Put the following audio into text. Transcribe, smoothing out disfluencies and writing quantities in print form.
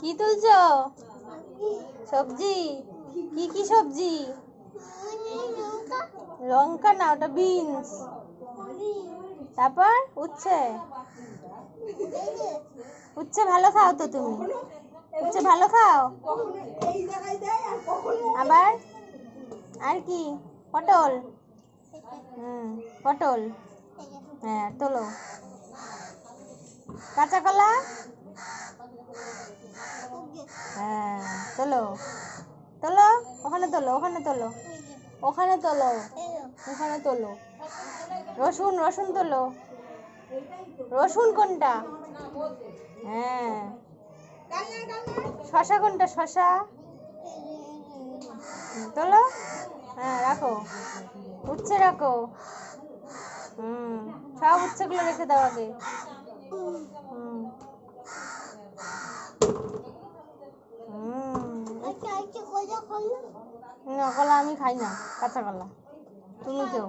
কি তুলছো? সবজি? কি কি সবজি? লঙ্কা না, ওটা বিনস। তারপর উচ্ছে। উচ্ছে ভালো খাও তো তুমি? উচ্ছে ভালো খাও? আবার আর কি? পটল। পটল। হ্যাঁ, তোলো। কাঁচা কলা। হ্যাঁ, তোলো তোলো। ওখানে তোলো, ওখানে তোলো, ওখানে তোলো, ওখানে তোলো। রসুন, রসুন তোলো। রসুন কোনটা? হ্যাঁ। শশা কোনটা? শশা তোলো। হ্যাঁ, রাখো। উচ্ছে রাখো। সব উচ্ছেগুলো রেখে দাও আগে। না, কলা আমি খাই না, কাঁচা কলা। তুমি কেউ